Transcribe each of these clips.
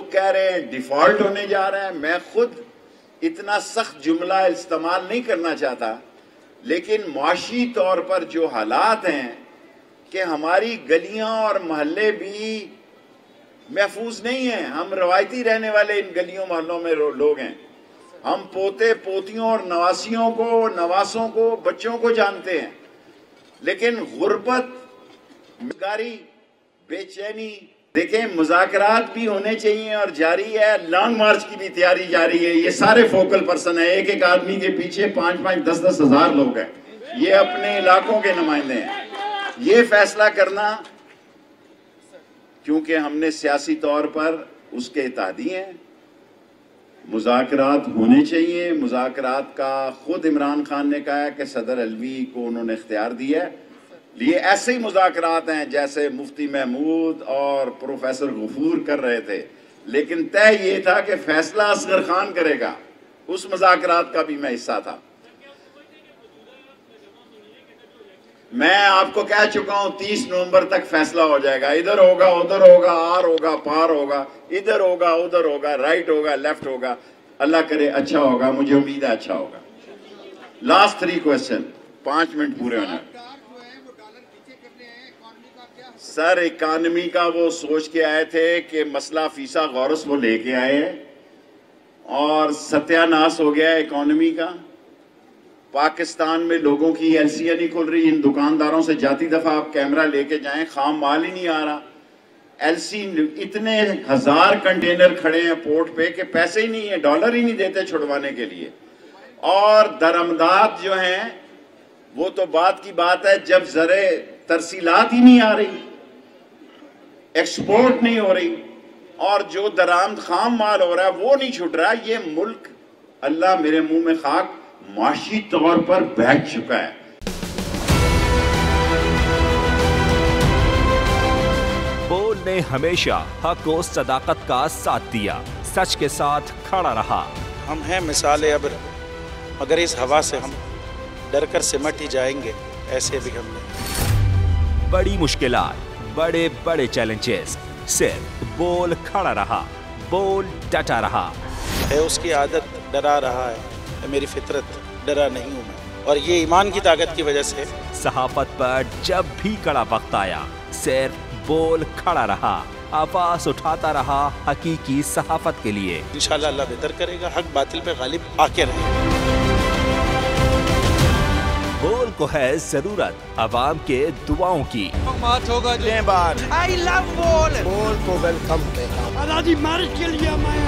लोग कह रहे हैं डिफॉल्ट होने जा रहा है। मैं खुद इतना सख्त जुमला इस्तेमाल नहीं करना चाहता, लेकिन मुआशी तौर पर जो हालात हैं कि हमारी गलियां और मोहल्ले भी महफूज नहीं हैं। हम रवायती रहने वाले इन गलियों मोहल्लों में लोग हैं। हम पोते पोतियों और नवासियों को, नवासों को, बच्चों को जानते हैं, लेकिन गुर्बत, बेगारी, बेचैनी। देखें, मुज़ाकरात भी होने चाहिए और जारी है, लॉन्ग मार्च की भी तैयारी जारी है। ये सारे फोकल पर्सन है, एक एक आदमी के पीछे 5-5, 10-10 हज़ार लोग हैं। ये अपने इलाकों के नुमाइंदे हैं। ये फैसला करना, क्योंकि हमने सियासी तौर पर उसके इत्तेहादी हैं, मुज़ाकरात होने चाहिए। मुज़ाकरात का खुद इमरान खान ने कहा है कि सदर अलवी को उन्होंने इख्तियार दिया है। ये ऐसे ही मुज़ाकरात हैं जैसे मुफ्ती महमूद और प्रोफेसर गफूर कर रहे थे, लेकिन तय ये था कि फैसला असगर खान करेगा। उस मुज़ाकरात का भी मैं हिस्सा था। मैं आपको कह चुका हूं 30 नवंबर तक फैसला हो जाएगा। इधर होगा, उधर होगा, आर होगा, पार होगा, इधर होगा, उधर होगा, राइट होगा, लेफ्ट होगा। अल्लाह करे अच्छा होगा, मुझे उम्मीद है अच्छा होगा। लास्ट 3 क्वेश्चन, 5 मिनट पूरे होने। सर, इकानमी का वो सोच के आए थे कि मसला फीसा गौरस वो लेके आए हैं और सत्यानाश हो गया इकोनॉमी का। पाकिस्तान में लोगों की एलसीआई नहीं खुल रही। इन दुकानदारों से जाती दफा आप कैमरा लेके जाएं, खाम माल ही नहीं आ रहा। एलसी इतने 1000 कंटेनर खड़े हैं पोर्ट पे कि पैसे ही नहीं है, डॉलर ही नहीं देते छुड़वाने के लिए। और दरमदात जो हैं वो तो बात की बात है, जब जरे तरसीलात ही नहीं आ रही, एक्सपोर्ट नहीं हो रही, और जो दरामद खाम माल हो रहा है वो नहीं छुट रहा। ये मुल्क, अल्लाह मेरे मुंह में खाक, माशी तौर पर बैठ चुका है। बोल ने हमेशा हक और सदाकत का साथ दिया, सच के साथ खड़ा रहा। हम हैं मिसाल अब्र, मगर इस हवा से हम डर कर सिमट ही जाएंगे, ऐसे भी हम नहीं। बड़ी मुश्किलात, बड़े बड़े चैलेंजेस, सिर्फ बोल खड़ा रहा, बोल डटा रहा। है उसकी आदत डरा रहा है, मेरी फितरत डरा नहीं हूं मैं, और ये ईमान की ताकत की वजह से। सहाफत पर जब भी कड़ा वक्त आया, सिर्फ बोल खड़ा रहा, आवाज उठाता रहा हकीकी सहाफत के लिए। इंशाल्लाह अल्लाह बेहतर करेगा, हक बातिल पे गालिब आके रहे। बोल को है जरूरत अवाम के दुआओं की। आई लव बोल। बोल को वेलकम देगा। आजादी मार्च के लिए मैं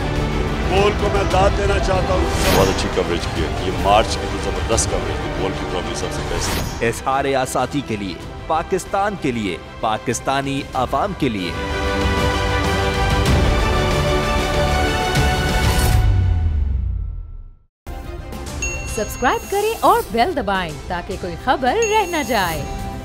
बोल को मैं दाद देना चाहता हूँ। बहुत अच्छी कवरेज की है, ये मार्च की तो जबरदस्त कवरेज थी। बोल की प्रॉब्लम सबसे बेस्ट। इज़हार आज़ादी के लिए, पाकिस्तान के लिए, पाकिस्तानी अवाम के लिए। सब्सक्राइब करें और बेल दबाएं ताकि कोई खबर रह न जाए।